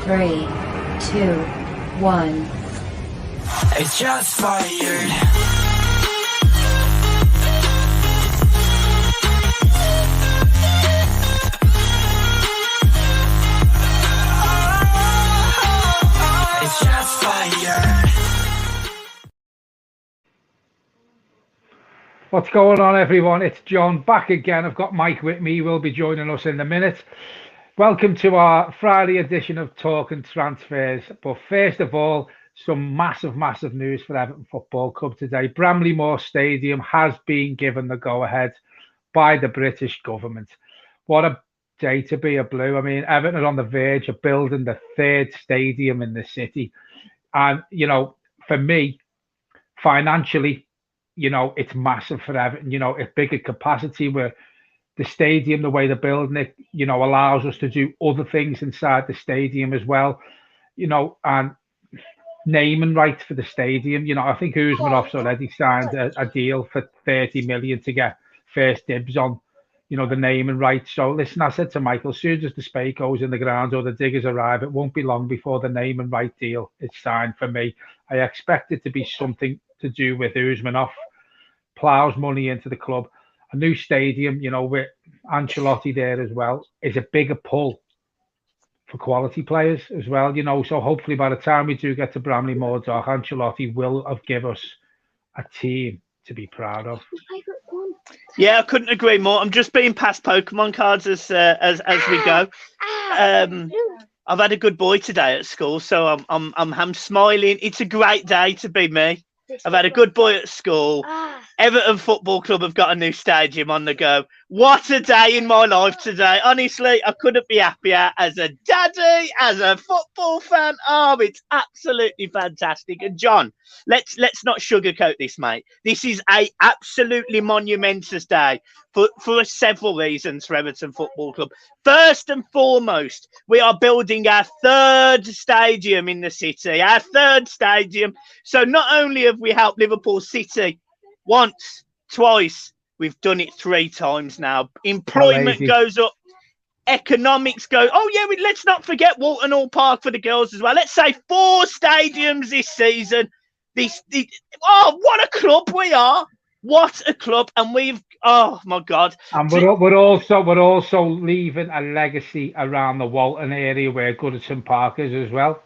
3, 2, 1. It's just fired. It's just fired. What's going on, everyone? It's John back again. I've got Mike with me. He will be joining us in a minute. Welcome to our Friday edition of Talking Transfers. But first of all, some massive news for Everton Football Club today. Bramley-Moore Stadium has been given the go-ahead by the British government. What a day to be a Blue. I mean, Everton are on the verge of building the third stadium in the city. And, you know, for me, financially, you know, it's massive for Everton. You know, it's bigger capacity where the stadium, the way they're building it, you know, allows us to do other things inside the stadium as well. You know, and naming rights for the stadium. You know, I think Usmanov's already signed a deal for 30 million to get first dibs on, you know, the naming rights. So listen, I said to Michael, as soon as the spade goes in the ground or the diggers arrive, it won't be long before the naming right deal is signed for me. I expect it to be something to do with Usmanov, plows money into the club. A new stadium, you know, with Ancelotti there as well, is a bigger pull for quality players as well, you know. So hopefully by the time we do get to Bramley-Moore Dock, Ancelotti will have given us a team to be proud of. Yeah, I couldn't agree more. I'm just being past Pokemon cards as we go. I've had a good boy today at school, so I'm smiling. It's a great day to be me. I've had a good boy at school. Everton Football Club have got a new stadium on the go. What a day in my life today. Honestly, I couldn't be happier as a daddy, as a football fan. Oh, it's absolutely fantastic. And John, let's not sugarcoat this, mate. This is a absolutely monumentous day for several reasons for Everton Football Club. First and foremost, we are building our third stadium in the city, our third stadium. So not only have we helped Liverpool City once, twice, we've done it 3 times now. Employment goes up, economics go. Oh yeah, let's not forget Walton Hall Park for the girls as well. Let's say 4 stadiums this season. Oh, what a club we are! What a club! And we've, oh my God! And we're also leaving a legacy around the Walton area where Goodison Park is as well.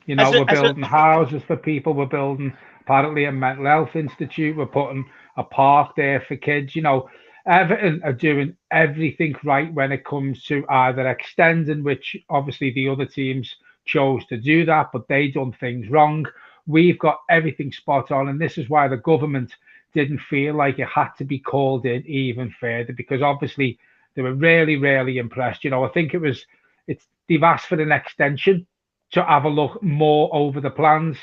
You know, we're building houses for people. We're building apparently a mental health institute. We're putting a park there for kids. You know, Everton are doing everything right when it comes to either extending, which obviously the other teams chose to do that, but they done things wrong. We've got everything spot on, and this is why the government didn't feel like it had to be called in even further, because obviously they were really impressed. You know, I think they've asked for an extension to have a look more over the plans.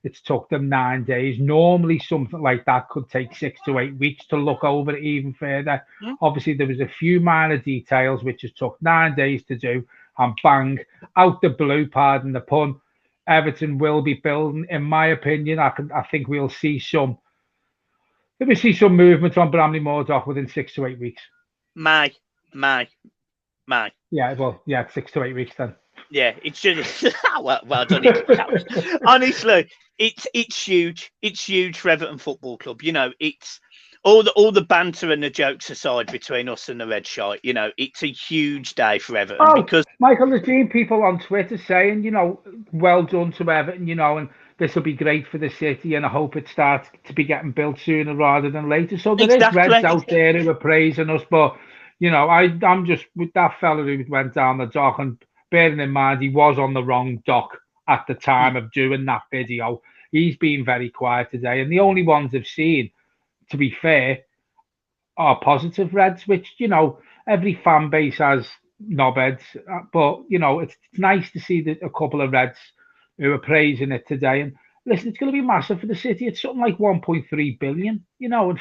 It's took them 9 days. Normally something like that could take 6 to 8 weeks to look over it even further. Obviously there was a few minor details which has took 9 days to do, and bang, out the blue, pardon the pun, Everton will be building. In my opinion, I think we'll see some movement on Bramley-Moore Dock within 6 to 8 weeks. May. Yeah, well, yeah, 6 to 8 weeks then. Yeah, it's just well done. Honestly, it's huge. It's huge for Everton Football Club. You know, it's all the banter and the jokes aside between us and the Red Shite. You know, it's a huge day for Everton because Michael, there's been people on Twitter saying, you know, well done to Everton, you know, and this will be great for the city, and I hope it starts to be getting built sooner rather than later. So there is Reds out there who are praising us, but you know, I'm just with that fella who went down the dock, and bearing in mind he was on the wrong dock at the time of doing that video. He's been very quiet today, and the only ones I've seen, to be fair, are positive Reds, which, you know, every fan base has knobheads, but you know, it's nice to see that a couple of Reds who are praising it today. And listen, it's going to be massive for the city. It's something like 1.3 billion, you know, and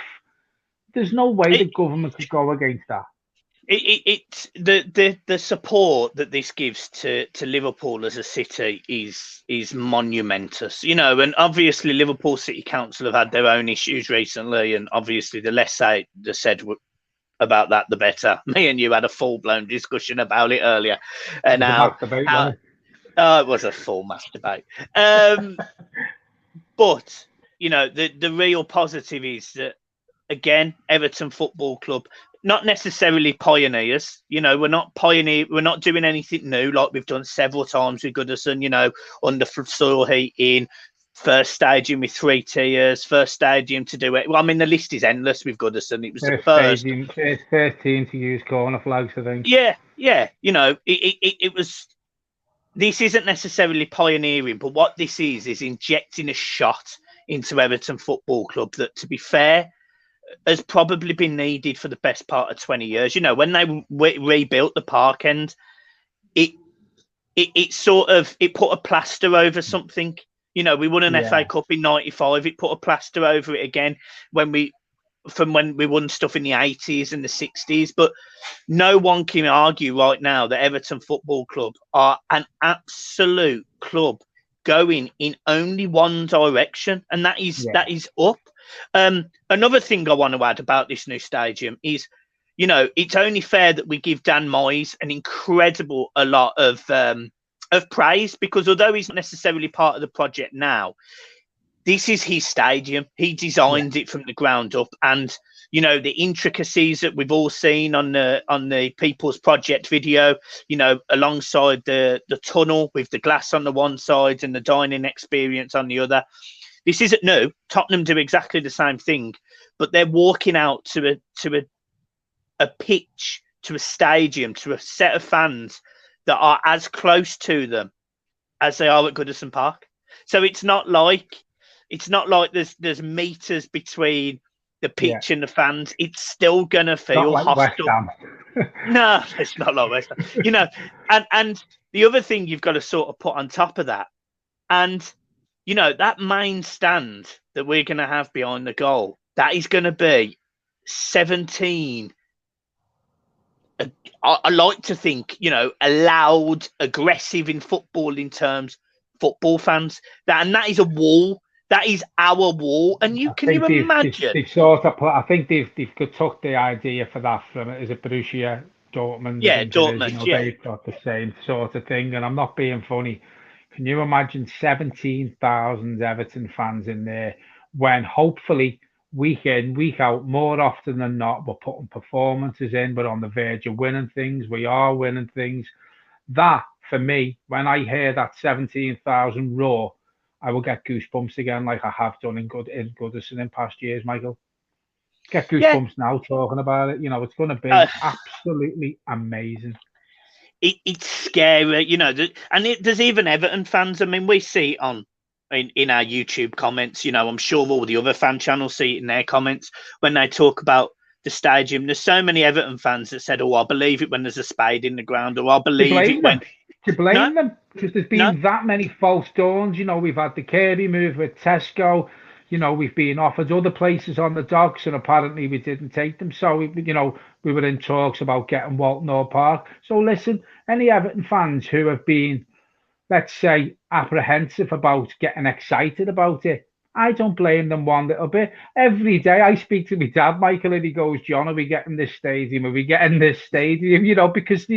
there's no way the government could go against that. It's the support that this gives to Liverpool as a city is monumentous, you know. And obviously Liverpool City Council have had their own issues recently, and obviously the less said about that, the better. Me and you had a full-blown discussion about it earlier, and It was a full masturbate. But you know, the real positive is that again, Everton Football Club, not necessarily pioneers. You know, we're not doing anything new like we've done several times with Goodison. You know, under soil heating, first stadium with 3 tiers, first stadium to do it. Well, I mean, the list is endless with Goodison. It was the first. Stadium, first 13 to use corner flags, I think. Yeah. You know, it was. This isn't necessarily pioneering, but what this is injecting a shot into Everton Football Club that, to be fair, has probably been needed for the best part of 20 years. You know, when they rebuilt the park end, it put a plaster over something. You know, we won an FA Cup in '95. It put a plaster over it again when we won stuff in the '80s and the '60s. But no one can argue right now that Everton Football Club are an absolute club going in only one direction, and that is up. Another thing I want to add about this new stadium is, you know, it's only fair that we give Dan Moise an incredible a lot of praise, because although he's not necessarily part of the project now, this is his stadium. He designed it from the ground up, and you know, the intricacies that we've all seen on the People's Project video, you know, alongside the tunnel with the glass on the one side and the dining experience on the other. This isn't new. Tottenham do exactly the same thing, but they're walking out to a pitch, to a stadium, to a set of fans that are as close to them as they are at Goodison Park. So it's not like there's meters between the pitch and the fans. It's still gonna feel like hostile. No, it's not like West Ham. You know, and the other thing you've got to sort of put on top of that, and you know, that main stand that we're gonna have behind the goal, that is gonna be 17. I like to think, you know, a loud, aggressive in footballing terms, football fans. That is a wall. That is our wall. And can you imagine? They've sort of I think they've took the idea for that from it. Is it Borussia Dortmund? Yeah, Dortmund. They've got the same sort of thing. And I'm not being funny. Can you imagine 17,000 Everton fans in there when hopefully week in, week out, more often than not, we're putting performances in, we're on the verge of winning things, we are winning things. That, for me, when I hear that 17,000 roar, I will get goosebumps again, like I have done in Goodison in past years, Michael. Get goosebumps now talking about it. You know, it's going to be absolutely amazing. It's scary, you know, there's even Everton fans. I mean, we see it in our YouTube comments. You know, I'm sure all the other fan channels see it in their comments when they talk about the stadium. There's so many Everton fans that said, "Oh, I believe it when there's a spade in the ground," or "I believe it when." To blame them, because there's been that many false dawns. You know, we've had the Kirby move with Tesco. You know, we've been offered other places on the docks, and apparently we didn't take them. So, we were in talks about getting Walton Hall Park. So, listen, any Everton fans who have been, let's say, apprehensive about getting excited about it, I don't blame them one little bit. Every day I speak to my dad, Michael, and he goes, "John, are we getting this stadium? Are we getting this stadium?" You know, because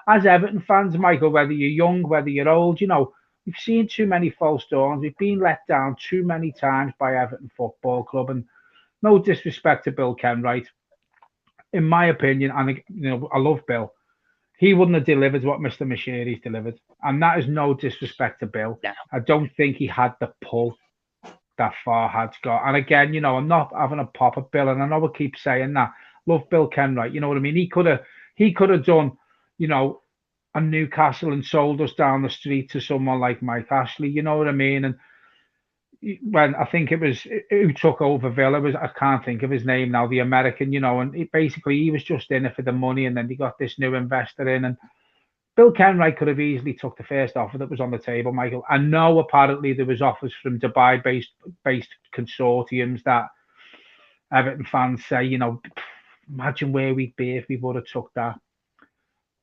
as Everton fans, Michael, whether you're young, whether you're old, you know, we've seen too many false dawns. We've been let down too many times by Everton Football Club. And no disrespect to Bill Kenwright, in my opinion, and I love Bill, he wouldn't have delivered what Mr. Mashiri's delivered. And that is no disrespect to Bill. Yeah. I don't think he had the pull that Farhad's got. And again, you know, I'm not having a pop at Bill, and I know I keep saying that. Love Bill Kenwright, you know what I mean? He could have done, you know, a Newcastle and sold us down the street to someone like Mike Ashley, you know what I mean? And when I think it was who took over Villa, I can't think of his name now, the American, you know, and he was just in it for the money, and then they got this new investor in, and Bill Kenwright could have easily took the first offer that was on the table, Michael. I know apparently there was offers from Dubai-based consortiums that Everton fans say, you know, imagine where we'd be if we would have took that.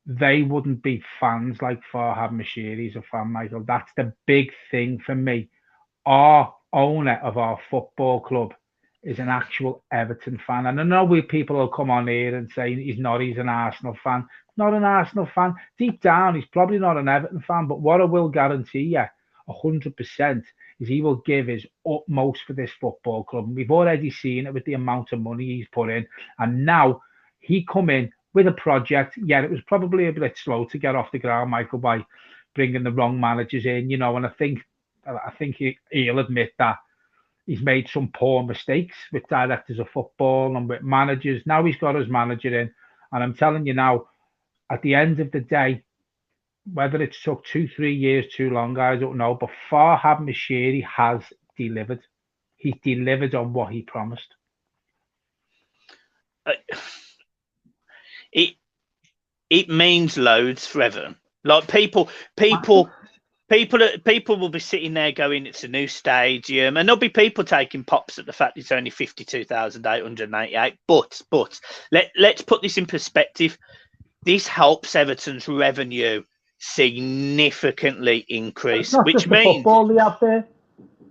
They wouldn't be fans like Farhad Mashiri's a fan, Michael. That's the big thing for me. Our owner of our football club is an actual Everton fan. And I know people will come on here and say he's an Arsenal fan. not an Arsenal fan. Deep down, he's probably not an Everton fan. But what I will guarantee you, 100%, is he will give his utmost for this football club. And we've already seen it with the amount of money he's put in. And now he come in with a project. Yeah, it was probably a bit slow to get off the ground, Michael, by bringing the wrong managers in, you know. And I think he'll admit that he's made some poor mistakes with directors of football and with managers. Now he's got his manager in. And I'm telling you now, at the end of the day, whether it took 2, 3 years too long, I don't know. But Farhad Moshiri has delivered. He's delivered on what he promised. It means loads for Everton. Like people will be sitting there going, "It's a new stadium," and there'll be people taking pops at the fact it's only 52,888. But let's put this in perspective. This helps Everton's revenue significantly increase, which means football they have there.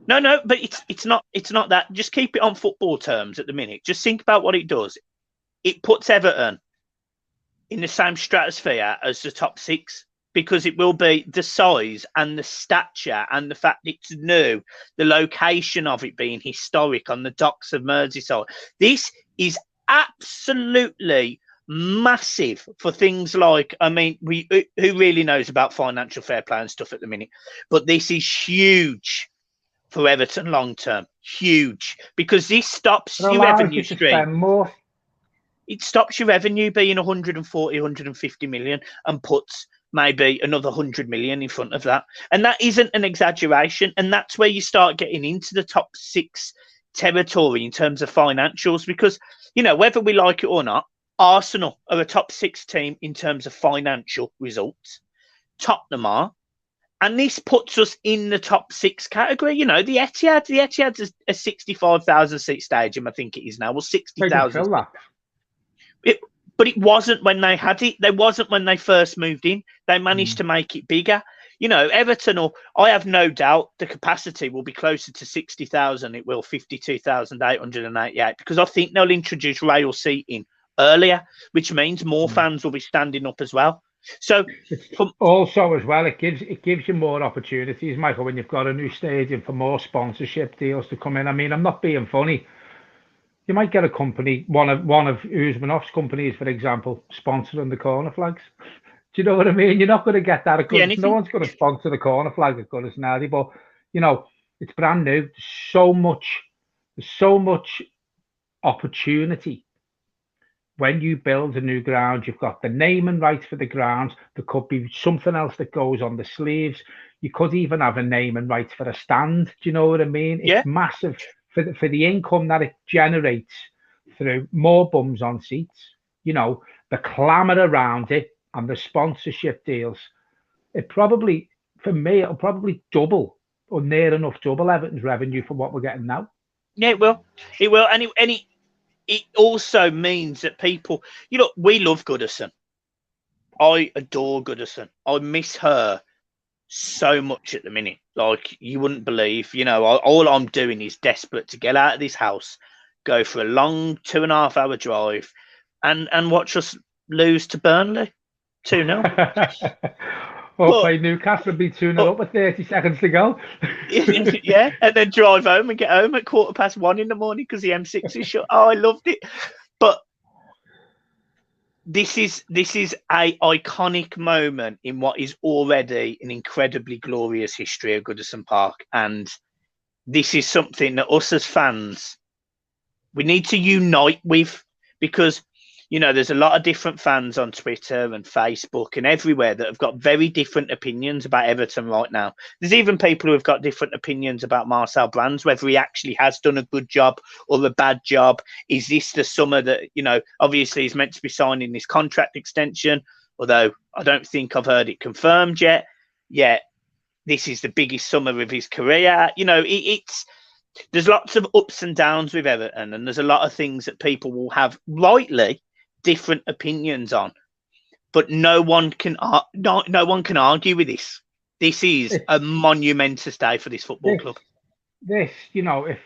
No, but it's not that. Just keep it on football terms at the minute. Just think about what it does. It puts Everton in the same stratosphere as the top six, because it will be the size and the stature and the fact it's new, the location of it being historic on the docks of Merseyside. This is absolutely massive for things like, I mean, who really knows about financial fair play and stuff at the minute, but this is huge for Everton long term. Huge, because this stops your revenue stream. It stops your revenue being 140, 150 million and puts maybe another 100 million in front of that. And that isn't an exaggeration. And that's where you start getting into the top six territory in terms of financials, because, you know, whether we like it or not, Arsenal are a top six team in terms of financial results. Tottenham are. And this puts us in the top six category. You know, the Etihad's a 65,000 seat stadium, I think it is now. Well, 60,000. But it wasn't when they had it. They wasn't when they first moved in. They managed to make it bigger. You know, Everton, I have no doubt the capacity will be closer to 60,000. It will 52,888, because I think they'll introduce rail seating earlier, which means more fans will be standing up as well. So also as well, it gives you more opportunities, Michael, when you've got a new stadium, for more sponsorship deals to come in. I mean, I'm not being funny. You might get a company, one of Usmanov's companies, for example, sponsoring the corner flags. Do you know what I mean? You're not going to get that. No one's going to sponsor the corner flag at Goodison, are they? But, you know, it's brand new. There's so much opportunity. When you build a new ground, you've got the naming rights for the ground. There could be something else that goes on the sleeves. You could even have a naming rights for a stand. Do you know what I mean? It's massive for the income that it generates through more bums on seats. You know, the clamour around it and the sponsorship deals. It probably, for me, it'll probably double or near enough double Everton's revenue for what we're getting now. Yeah, it will. It will. And it also means that people, you know, we love Goodison. I adore Goodison. I miss her so much at the minute. Like, you wouldn't believe, you know, all I'm doing is desperate to get out of this house, go for a long 2.5 hour drive and watch us lose to Burnley 2-0. Or play Newcastle and be 2-0 up with 30 seconds to go. Yeah, and then drive home and get home at 1:15 in the morning because the M6 is shut. Oh, I loved it. But this is a iconic moment in what is already an incredibly glorious history of Goodison Park. And this is something that us as fans, we need to unite with, because, you know, there's a lot of different fans on Twitter and Facebook and everywhere that have got very different opinions about Everton right now. There's even people who have got different opinions about Marcel Brands, whether he actually has done a good job or a bad job. Is this the summer that, you know, obviously he's meant to be signing this contract extension, although I don't think I've heard it confirmed yet. Yet this is the biggest summer of his career. You know, there's lots of ups and downs with Everton, and there's a lot of things that people will have rightly different opinions on, but no one can argue with this. This is a monumentous day for this football club. This, you know, if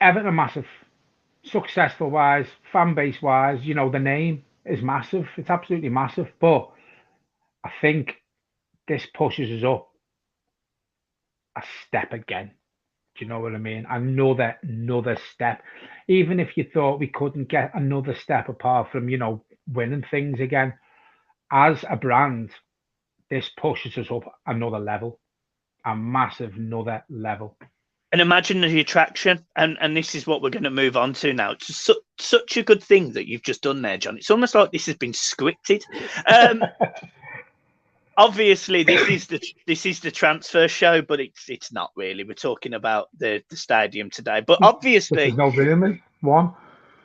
Everton are massive, successful wise, fan base wise, you know, the name, is massive. It's absolutely massive. But I think this pushes us up a step again. Do you know what I mean? Another step. Even if you thought we couldn't get another step apart from, winning things again, as a brand, this pushes us up another level, a massive another level. And imagine the attraction, and this is what we're going to move on to now. It's such a good thing that you've just done there, John. It's almost like this has been scripted. Obviously, this is the transfer show, but it's not really. We're talking about the stadium today. But obviously, there's no rumours. One.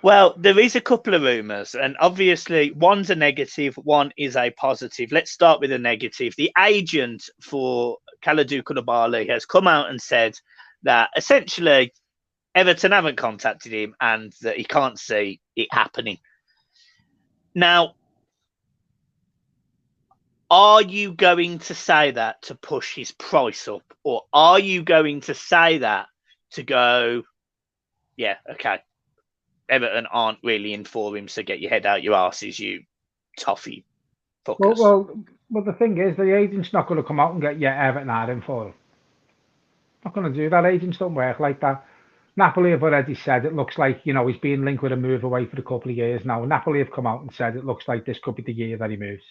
Well, there is a couple of rumours, and obviously, one's a negative, one is a positive. Let's start with a negative. The agent for Kalidou Koulibaly has come out and said that essentially Everton haven't contacted him and that he can't see it happening. Now, are you going to say that to push his price up, or are you going to say that to go, yeah, okay, Everton aren't really in for him, so get your head out your arses, you toffee fuckers? Well, the thing is, the agent's not going to come out and get Everton are in for him. Not going to do that. Agents don't work like that. Napoli have already said it looks like, he's been linked with a move away for a couple of years now. Napoli have come out and said it looks like this could be the year that he moves.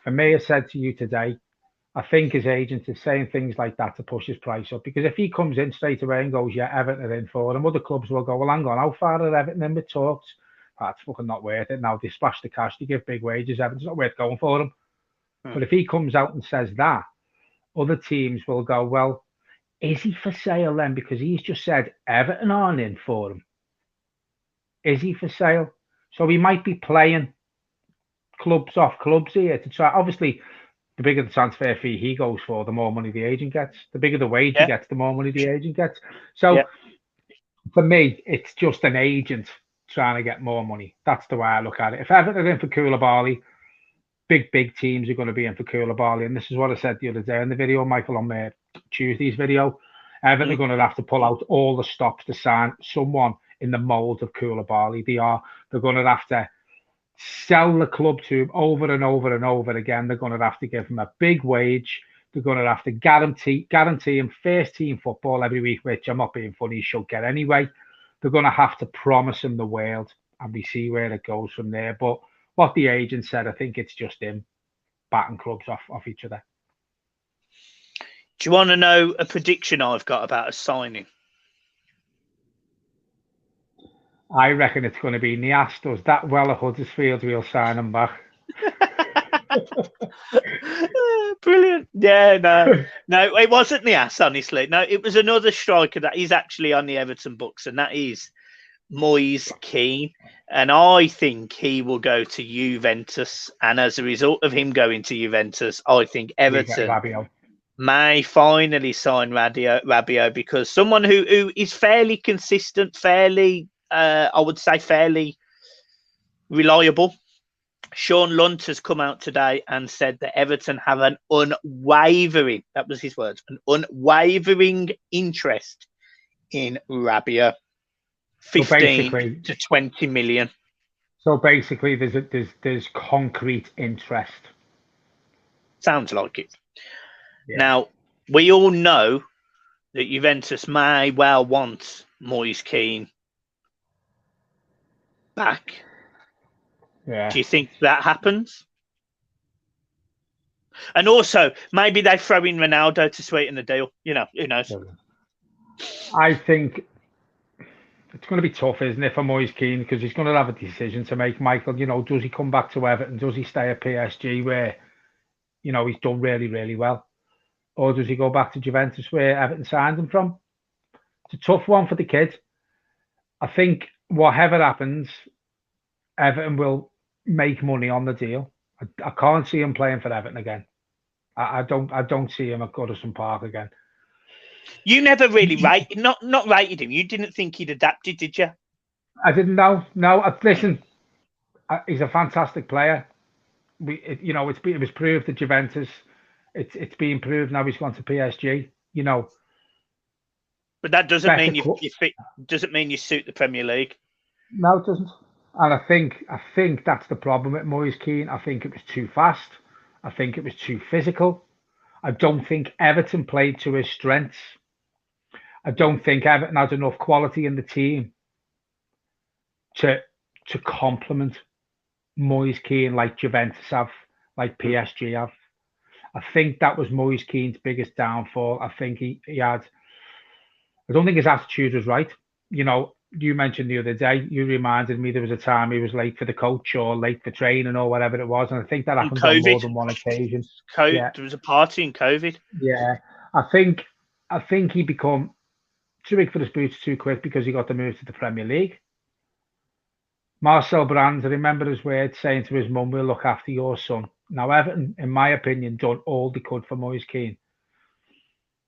And May has said to you today, I think his agent is saying things like that to push his price up, because if he comes in straight away and goes, yeah, Everton are in for him, other clubs will go, well, hang on, how far are Everton in with talks? That's fucking not worth it. Now they splash the cash, they give big wages, Everton's not worth going for him. But if he comes out and says that, other teams will go, well, is he for sale then? Because he's just said Everton aren't in for him. Is he for sale? So he might be playing clubs off clubs here to try. Obviously, the bigger the transfer fee he goes for, the more money the agent gets. The bigger the wage he gets, the more money the agent gets. So for me, it's just an agent trying to get more money. That's the way I look at it. If Everton are in for Koulibaly, big teams are going to be in for Koulibaly. And this is what I said the other day in the video, Michael, on Tuesday's video. Everton are going to have to pull out all the stops to sign someone in the mould of Koulibaly. They're going to have to sell the club to him over and over and over again. They're going to have to give him a big wage. They're going to have to guarantee him first team football every week, which I'm not being funny, he should get anyway. They're going to have to promise him the world, and we see where it goes from there. But what the agent said, I think it's just him batting clubs off each other. Do you want to know a prediction I've got about a signing? I reckon it's going to be Nias does that well at Huddersfield, we'll sign him back. Brilliant. Yeah, no, it wasn't Nias, honestly. No, it was another striker that is actually on the Everton books, and that is Moise Kean. And I think he will go to Juventus. And as a result of him going to Juventus, I think Everton may finally sign Rabiot, because someone who is fairly consistent, fairly, I would say, fairly reliable. Sean Lunt has come out today and said that Everton have an unwavering, that was his words, an unwavering interest in Rabiot. 15 to 20 million. So basically, there's concrete interest. Sounds like it. Yeah. Now, we all know that Juventus may well want Moise Kean back. Yeah. Do you think that happens? And also, maybe they throw in Ronaldo to sweeten the deal. Who knows? I think it's going to be tough, isn't it, for Moise Kean, because he's going to have a decision to make. Michael, does he come back to Everton? Does he stay at PSG where, he's done really, really well? Or does he go back to Juventus where Everton signed him from? It's a tough one for the kid. I think whatever happens, Everton will make money on the deal. I can't see him playing for Everton again. I don't see him at Goodison Park again. You never really not rated him. You didn't think he'd adapted, did you? I didn't know. No, listen, he's a fantastic player. It was proved at Juventus. It's being proved now he's gone to PSG. But that doesn't mean you fit. Doesn't mean you suit the Premier League. No, it doesn't. And I think that's the problem with Moise Kean. I think it was too fast. I think it was too physical. I don't think Everton played to his strengths. I don't think Everton has enough quality in the team to to complement Moise Kean like Juventus have, like PSG have. I think that was Moise Kean's biggest downfall. I think he had. I don't think his attitude was right. You mentioned the other day. You reminded me there was a time he was late for the coach or late for training or whatever it was, and I think that And happened on more COVID. than one occasion. Yeah, There was a party in COVID. yeah. I think he become too big for his boots too quick because he got the move to the Premier League. Marcel Brands, I remember his words saying to his mum, "We'll look after your son." Now, Everton, in my opinion, done all they could for Moise Kean.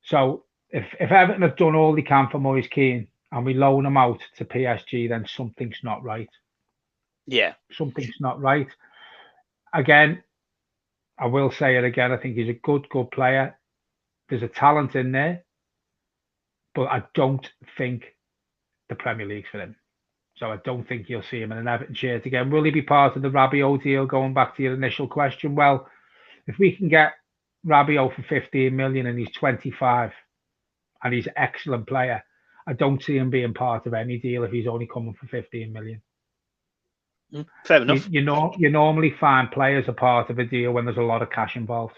So if Everton have done all they can for Moise Kean and we loan him out to PSG, then something's not right. Yeah. Something's not right. Again, I will say it again. I think he's a good player. There's a talent in there, but I don't think the Premier League's for him. So I don't think you'll see him in an Everton shirt again. Will he be part of the Rabiot deal? Going back to your initial question, well, if we can get Rabiot for 15 million and he's 25 and he's an excellent player, I don't see him being part of any deal if he's only coming for 15 million. Fair enough. You normally find players are part of a deal when there's a lot of cash involved.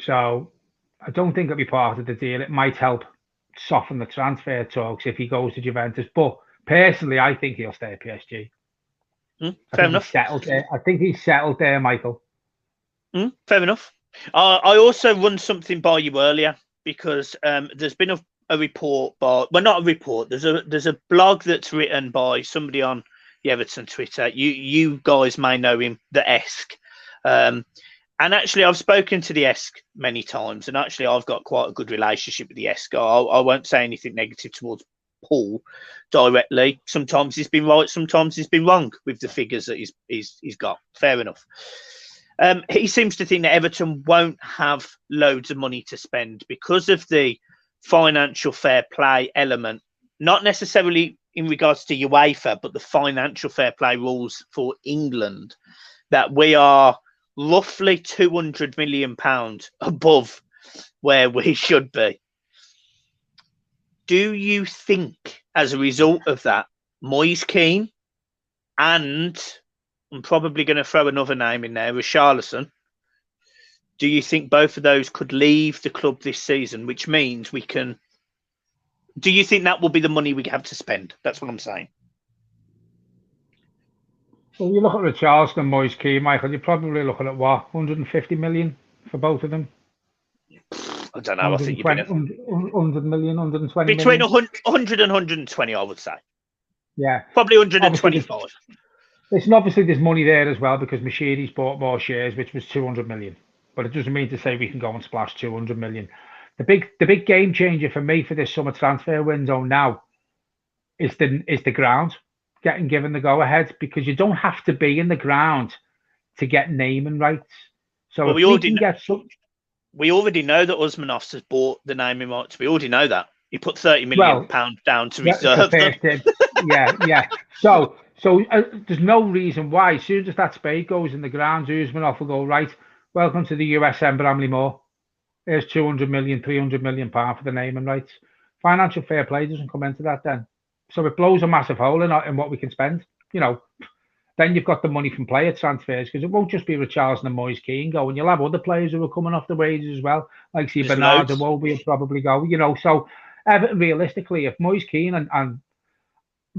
So I don't think it'll be part of the deal. It might help soften the transfer talks if he goes to Juventus. But personally, I think he'll stay at PSG. Fair enough. I think he's settled there, Michael. Fair enough. I also run something by you earlier because there's been a report by, well, not a report. There's a blog that's written by somebody on the Everton Twitter. You guys may know him, the Esk. And actually, I've spoken to the Esk many times, and actually, I've got quite a good relationship with the Esk. I won't say anything negative towards Paul directly. Sometimes he's been right, sometimes he's been wrong with the figures that he's got. Fair enough. He seems to think that Everton won't have loads of money to spend because of the financial fair play element, not necessarily in regards to UEFA, but the financial fair play rules for England, that we are roughly £200 million above where we should be. Do you think, as a result of that, Moise Kean and I'm probably going to throw another name in there, Richarlison, do you think both of those could leave the club this season, which means we can... Do you think that will be the money we have to spend? That's what I'm saying. Well, you look at Richarlison and Moise Kean, Michael, you're probably looking at what, 150 million for both of them? I don't know. I think you've been 100 million, 120 between million. 100 and 120, I would say. Yeah. Probably 125. Listen, obviously there's money there as well because Mercedes bought more shares, which was 200 million. But it doesn't mean to say we can go and splash 200 million. The big game changer for me for this summer transfer window now is the ground getting given the go ahead, because you don't have to be in the ground to get naming rights. So well, we already know that Usmanovs has bought the naming rights. We already know that. He put £30 million down to reserve them. Yeah. So there's no reason why. As soon as that spade goes in the ground, Usmanov will go, right, welcome to the USM Bramley-Moore. There's 200 million, 300 million pounds for the naming rights. Financial fair play doesn't come into that then. So it blows a massive hole in what we can spend. Then you've got the money from player transfers, because it won't just be Richarlison and Moise Kean going. You'll have other players who are coming off the wages as well, like Bernard and Wolby will probably go. So Everton, realistically, if Moise Kean and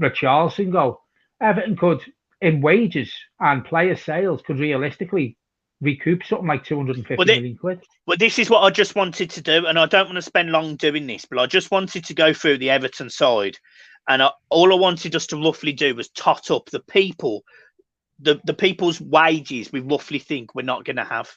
Richarlison go, Everton could, in wages and player sales, could realistically recoup something like 250 million quid. Well, this is what I just wanted to do, and I don't want to spend long doing this, but I just wanted to go through the Everton side, and all I wanted us to roughly do was tot up the people, the people's wages we roughly think we're not going to have.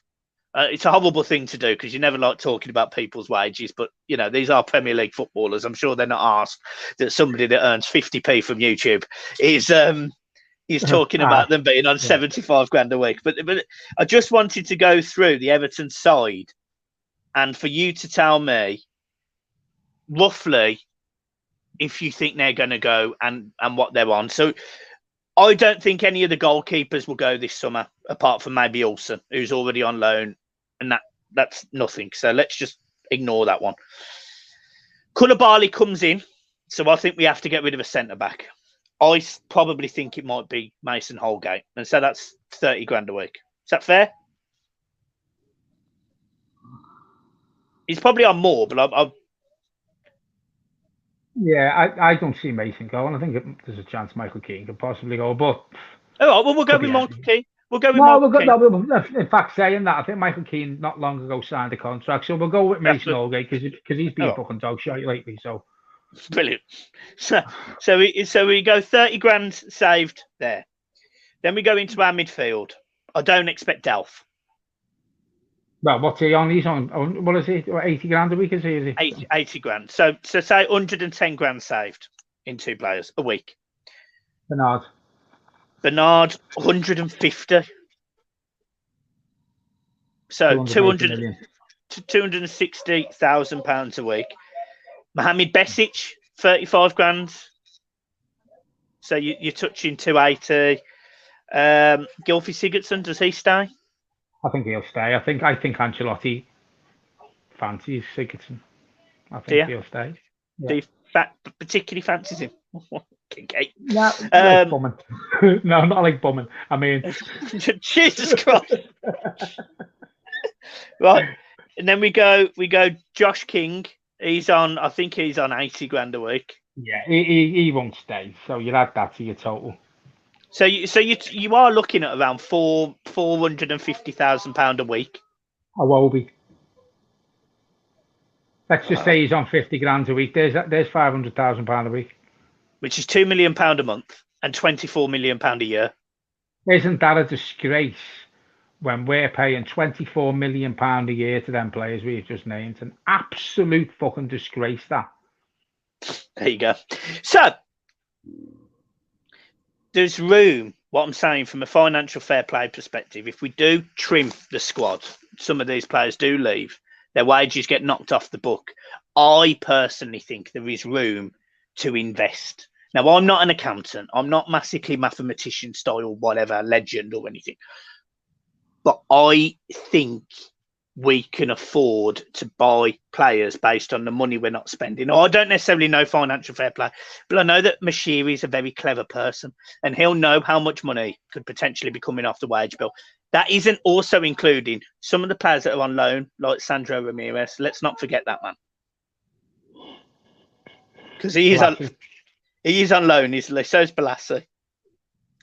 It's a horrible thing to do because you never like talking about people's wages, but these are Premier League footballers. I'm sure they're not asked that somebody that earns 50p from YouTube is talking about them being on 75 grand a week. But I just wanted to go through the Everton side and for you to tell me roughly if you think they're going to go and what they're on. So I don't think any of the goalkeepers will go this summer, apart from maybe Olsen, who's already on loan, and that's nothing. So let's just ignore that one. Koulibaly comes in, so I think we have to get rid of a centre back. I probably think it might be Mason Holgate, and so that's 30 grand a week. Is that fair? He's probably on more, but Yeah, I don't see Mason going. I think there's a chance Michael Kean could possibly go, but all right. Well, we'll go with Michael Kean. We'll go with no, Michael Kean. no, in fact, saying that, I think Michael Kean not long ago signed a contract, so we'll go with Mason Holgate because he's been fucking dog shit lately. So brilliant. So we go 30 grand saved there. Then we go into our midfield. I don't expect Delph. Well, what's he on? He's on, what is he? 80 grand a week, is he? 80 grand. So say 110 grand saved in 2 players a week. Bernard, 150. So 260,000 pounds a week. Mohamed Besic, 35 grand. So you're touching 280. Gylfi Sigurdsson, does he stay? I think he'll stay. I think Ancelotti fancies Sigurdsson. I think he'll stay. Yeah. Do you particularly fancies him? Okay. No, bumming. No, not like bumming. I mean, Jesus Christ. Right, and then we go Josh King. I think he's on 80 grand a week. Yeah, he won't stay. So you'll add that to your total. So you are looking at around £450,000 a week. Awobi. Let's just say he's on 50 grand a week. There's £500,000 a week, which is £2 million a month and £24 million a year. Isn't that a disgrace when we're paying £24 million a year to them players we've just named? An absolute fucking disgrace, that. There you go. So there's room, what I'm saying, from a financial fair play perspective. If we do trim the squad, some of these players do leave, their wages get knocked off the book. I personally think there is room to invest. Now, I'm not an accountant. I'm not massively mathematician style, whatever, legend or anything. But I think we can afford to buy players based on the money we're not spending. Now, I don't necessarily know financial fair play, but I know that Mashiri is a very clever person and he'll know how much money could potentially be coming off the wage bill. That isn't also including some of the players that are on loan, like Sandro Ramirez. Let's not forget that, man. Because he is on loan, so is Balassi.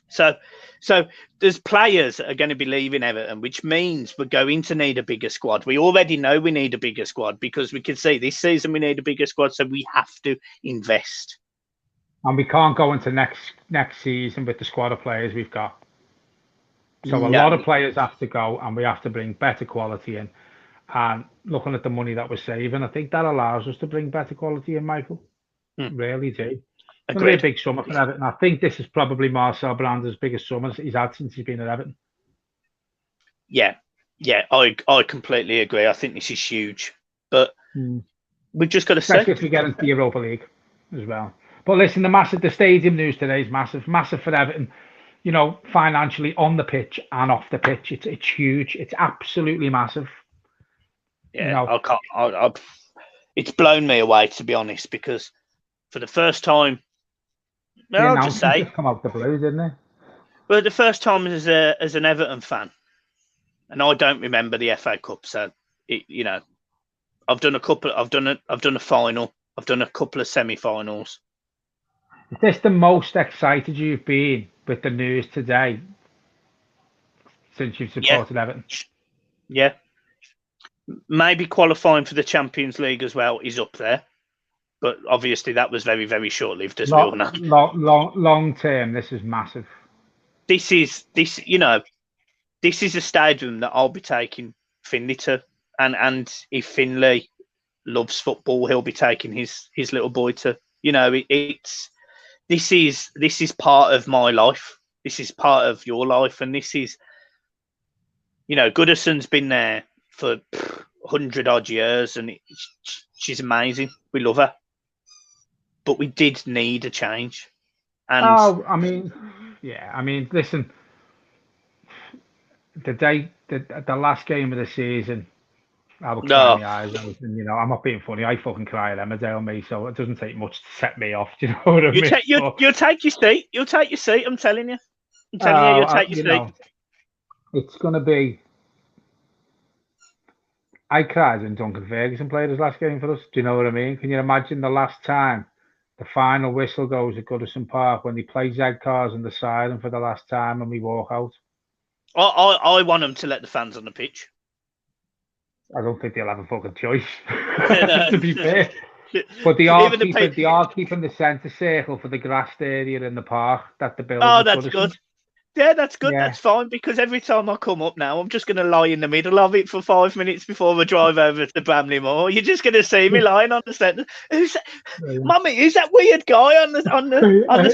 So there's players that are going to be leaving Everton, which means we're going to need a bigger squad. We already know we need a bigger squad because we can see this season we need a bigger squad, so we have to invest. And we can't go into next season with the squad of players we've got. So a lot of players have to go, and we have to bring better quality in. And looking at the money that we're saving, I think that allows us to bring better quality in, Michael. Really do. It's going to be a big summer for Everton. I think this is probably Marcel Brander's biggest summer he's had since he's been at Everton. Yeah, I completely agree. I think this is huge. But we've just got to say... Especially if we get into the Europa League as well. But listen, the stadium news today is massive. Massive for Everton. You know, financially, on the pitch and off the pitch. It's huge. It's absolutely massive. Yeah, you know, it's blown me away, to be honest, because for the first time... I'll just say, come out the blue, didn't they? Well, the first time as an Everton fan, and I don't remember the FA Cup. So, I've done a couple. I've done a final. I've done a couple of semi-finals. Is this the most excited you've been with the news today since you've supported Everton? Yeah, maybe qualifying for the Champions League as well is up there. But obviously, that was very, very short-lived, as we all know. Long term, this is massive. This is a stadium that I'll be taking Finley to, and if Finley loves football, he'll be taking his little boy to. You know, this is part of my life. This is part of your life, and this is, Goodison's been there for 100 odd years, and she's amazing. We love her. But we did need a change. And I mean, Yeah, I mean, listen, the last game of the season, I was crying No, my eyes out, and I'm not being funny. I fucking cry at Emmerdale, me, so it doesn't take much to set me off. Do you know what I you mean? take you'll take your seat. You'll take your seat. I'm telling you. I'm telling you, Oh, you'll take your seat. it's gonna be. I cried when Duncan Ferguson played his last game for us. Do you know what I mean? Can you imagine the last time the final whistle goes at Goodison Park when they play Z Cars on the siren for the last time and we walk out? I want them to let the fans on the pitch. I don't think they'll have a fucking choice, No. to be fair. But Even the they are keeping the centre circle for the grassed area in the park that the building. Oh, that's good. Yeah, that's good. Yeah. That's fine, because every time I come up now, I'm just going to lie in the middle of it for 5 minutes before I drive over to Bramley-Moore. You're just going to see me lying on the centre. Who's that? Mummy, who's that weird guy on the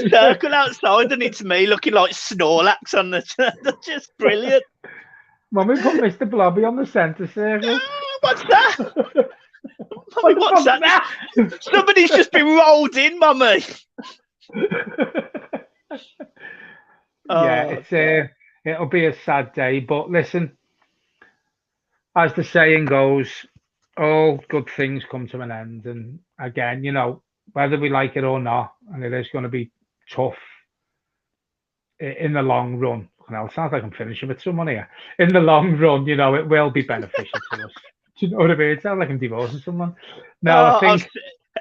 circle outside? And it's me looking like Snorlax on the. That's just brilliant. Mummy put Mr. Blobby on the centre circle. What's that? Mummy, what's that? Somebody's just been rolled in, Mummy. Yeah, it'll be a sad day, but listen, as the saying goes, all good things come to an end. And again, whether we like it or not, and it is going to be tough in the long run. It sounds like I'm finishing with someone here. In the long run, it will be beneficial to us. Do you know what I mean? It sounds like I'm divorcing someone. No, I think.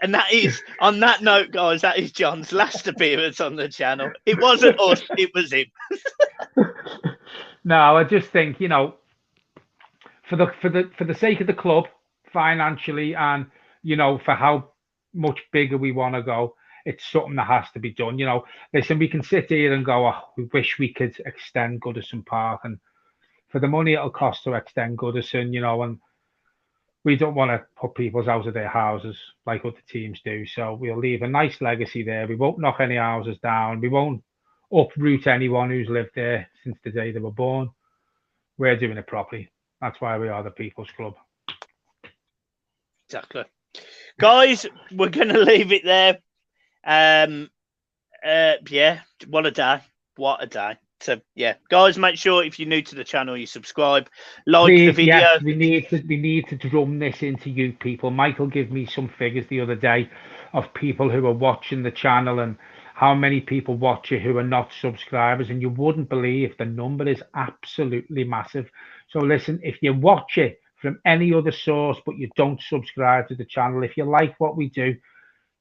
And that is, on that note, guys, that is John's last appearance on the channel. It wasn't us, it was him. No, I just think, for the sake of the club financially, and for how much bigger we want to go, it's something that has to be done. Listen, we can sit here and go, oh, we wish we could extend Goodison Park, and for the money it'll cost to extend Goodison, and we don't want to put people out of their houses like other teams do. So we'll leave a nice legacy there. We won't knock any houses down. We won't uproot anyone who's lived there since the day they were born. We're doing it properly. That's why we are the People's Club. Exactly. Guys, we're going to leave it there. Yeah, what a day. What a day. So yeah, guys, make sure if you're new to the channel, you subscribe, like the video. Yes, we need to drum this into you people. Michael gave me some figures the other day of people who are watching the channel and how many people watch it who are not subscribers, and you wouldn't believe the number is absolutely massive. So listen, if you watch it from any other source but you don't subscribe to the channel, if you like what we do,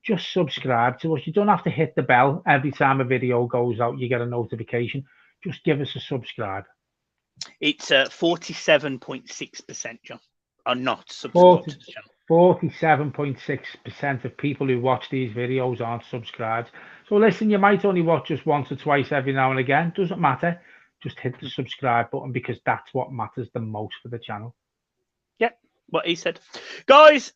just subscribe to us. You don't have to hit the bell every time a video goes out. You get a notification. Just give us a subscribe. It's 47.6%, John, are not subscribed to the channel. 47.6% of people who watch these videos aren't subscribed. So listen, you might only watch us once or twice every now and again. Doesn't matter. Just hit the subscribe button, because that's what matters the most for the channel. Yep, what he said. Guys,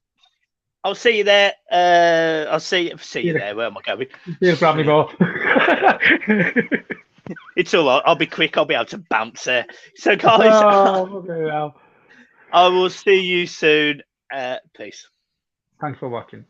I'll see you there. I'll see you there. Where am I going? See you, Bramley-Moore. It's all right. I'll be quick. I'll be able to bounce there. So, guys, I will see you soon. Peace. Thanks for watching.